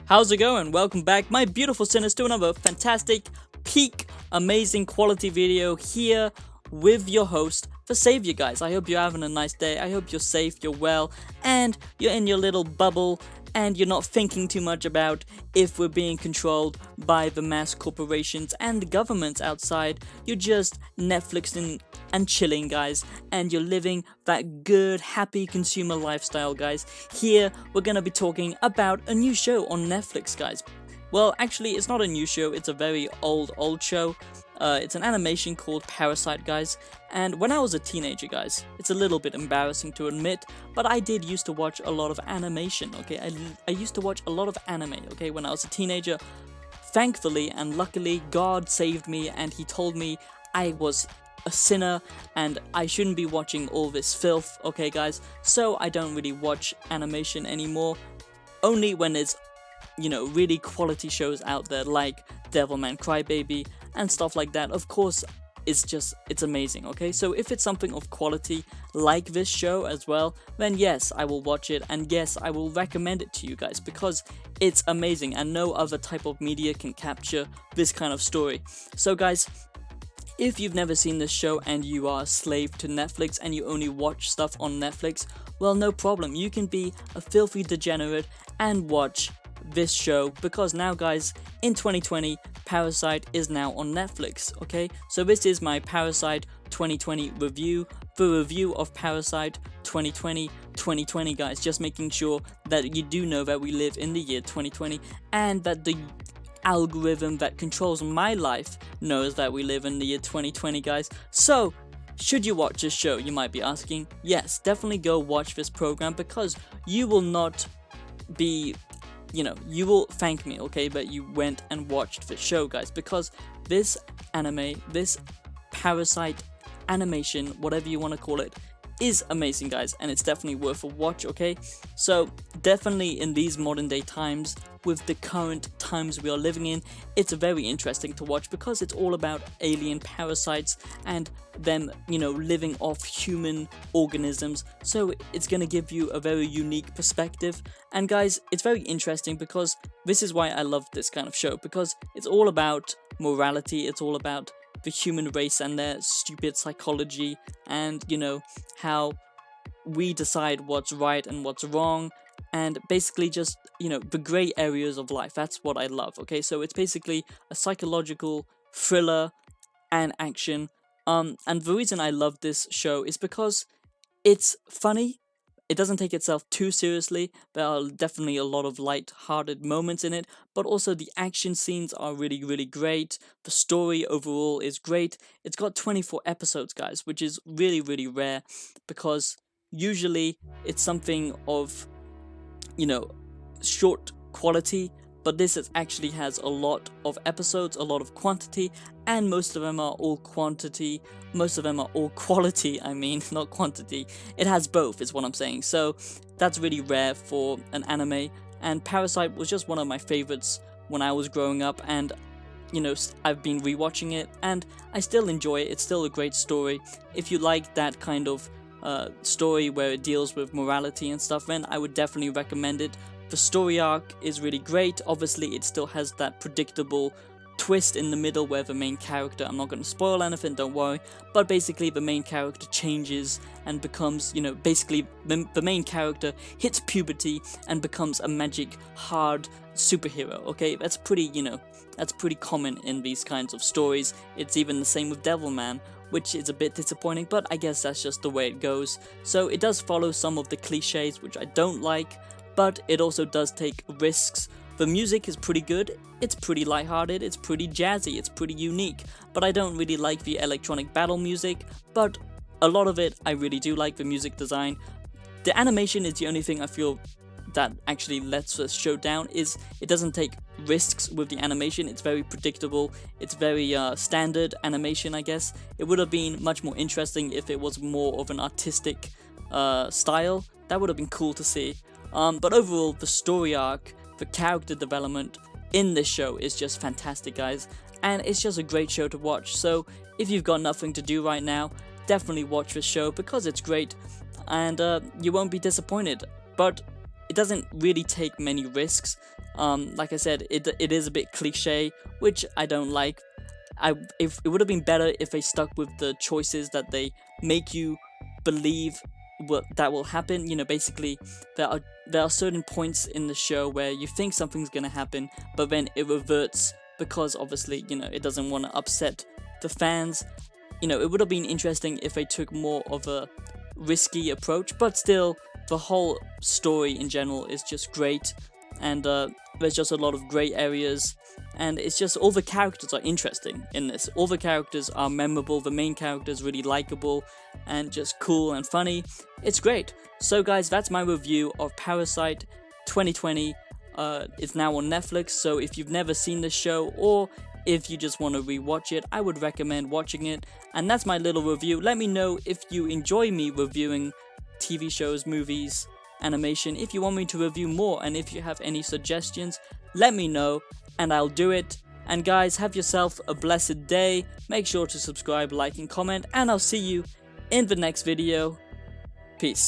How's it going? Welcome back, my beautiful sinners, to another fantastic, peak, amazing quality video here with your host, The Savior, guys. I hope you're having a nice day. I hope you're safe, you're well, and you're in your little bubble, and you're not thinking too much about if we're being controlled by the mass corporations and the governments outside. You're just Netflixing and chilling, guys, and you're living that good, happy consumer lifestyle, guys. Here, we're gonna be talking about a new show on Netflix, guys. Well, actually, it's not a new show, it's a very old show. It's an animation called Parasyte, guys, and when I was a teenager, guys, it's a little bit embarrassing to admit, but I did used to watch a lot of animation, okay? I used to watch a lot of anime, okay, when I was a teenager. Thankfully and luckily, God saved me, and he told me I was a sinner and I shouldn't be watching all this filth, okay, guys? So I don't really watch animation anymore, only when there's, you know, really quality shows out there like Devilman Crybaby and stuff like that. Of course, it's amazing, okay? So if it's something of quality like this show as well, then yes, I will watch it, and yes, I will recommend it to you guys because it's amazing and no other type of media can capture this kind of story. So guys, if you've never seen this show and you are a slave to Netflix and you only watch stuff on Netflix, well, no problem. You can be a filthy degenerate and watch this show, because now, guys, in 2020, Parasyte is now on Netflix, okay? So this is my Parasyte 2020 review, the review of Parasyte 2020, guys, just making sure that you do know that we live in the year 2020 and that the algorithm that controls my life knows that we live in the year 2020, guys. So should you watch this show, you might be asking? Yes, definitely go watch this program, because you will not be, you know, you will thank me, okay, that you went and watched this show, guys, because this anime, this Parasyte animation, whatever you want to call it, is amazing, guys, and it's definitely worth a watch, okay? So definitely in these modern day times, with the current times we are living in, it's very interesting to watch because it's all about alien parasites and them, you know, living off human organisms. So it's gonna give you a very unique perspective, and guys, it's very interesting because this is why I love this kind of show, because it's all about morality, it's all about the human race and their stupid psychology, and, you know, how we decide what's right and what's wrong, and basically just, you know, the gray areas of life. That's what I love, okay? So it's basically a psychological thriller and action, and the reason I love this show is because it's funny. It doesn't take itself too seriously. There are definitely a lot of light-hearted moments in it, but also the action scenes are really, really great. The story overall is great. It's got 24 episodes, guys, which is really, really rare, because usually it's something of, you know, short quality, but this actually has a lot of episodes, a lot of quantity, and most of them are all quantity. Most of them are all quality, I mean, not quantity. It has both, is what I'm saying. So that's really rare for an anime, and Parasyte was just one of my favorites when I was growing up, and, you know, I've been rewatching it, and I still enjoy it. It's still a great story. If you like that kind of story where it deals with morality and stuff, then I would definitely recommend it. The story arc is really great. Obviously, it still has that predictable twist in the middle where the main character, I'm not going to spoil anything, don't worry, but basically the main character changes and becomes, you know, basically the main character hits puberty and becomes a magic hard superhero, okay? That's pretty, you know, that's pretty common in these kinds of stories. It's even the same with Devilman, which is a bit disappointing, but I guess that's just the way it goes. So it does follow some of the cliches, which I don't like, but it also does take risks. The music is pretty good, it's pretty lighthearted, it's pretty jazzy, it's pretty unique, but I don't really like the electronic battle music, but a lot of it I really do like. The music design. The animation is the only thing I feel that actually lets us show down, is it doesn't take risks with the animation. It's very predictable, it's very standard animation, I guess. It would have been much more interesting if it was more of an artistic style. That would have been cool to see. But overall, the story arc, the character development in this show is just fantastic, guys, and it's just a great show to watch. So if you've got nothing to do right now, definitely watch this show because it's great, and you won't be disappointed. But it doesn't really take many risks. Like I said, it is a bit cliche, which I don't like. If it would have been better if they stuck with the choices that they make you believe what that will happen. You know, basically there are certain points in the show where you think something's gonna happen, but then it reverts because obviously, you know, it doesn't want to upset the fans. You know, it would have been interesting if they took more of a risky approach, but still the whole story in general is just great, and there's just a lot of great areas, and it's just all the characters are interesting in this. All the characters are memorable, the main character is really likable and just cool and funny. It's great. So guys, that's my review of Parasyte 2020. It's now on Netflix, so if you've never seen this show, or if you just want to rewatch it, I would recommend watching it. And that's my little review. Let me know if you enjoy me reviewing TV shows, movies, animation, if you want me to review more, and if you have any suggestions, let me know and I'll do it. And guys, have yourself a blessed day. Make sure to subscribe, like and comment, and I'll see you in the next video. Peace.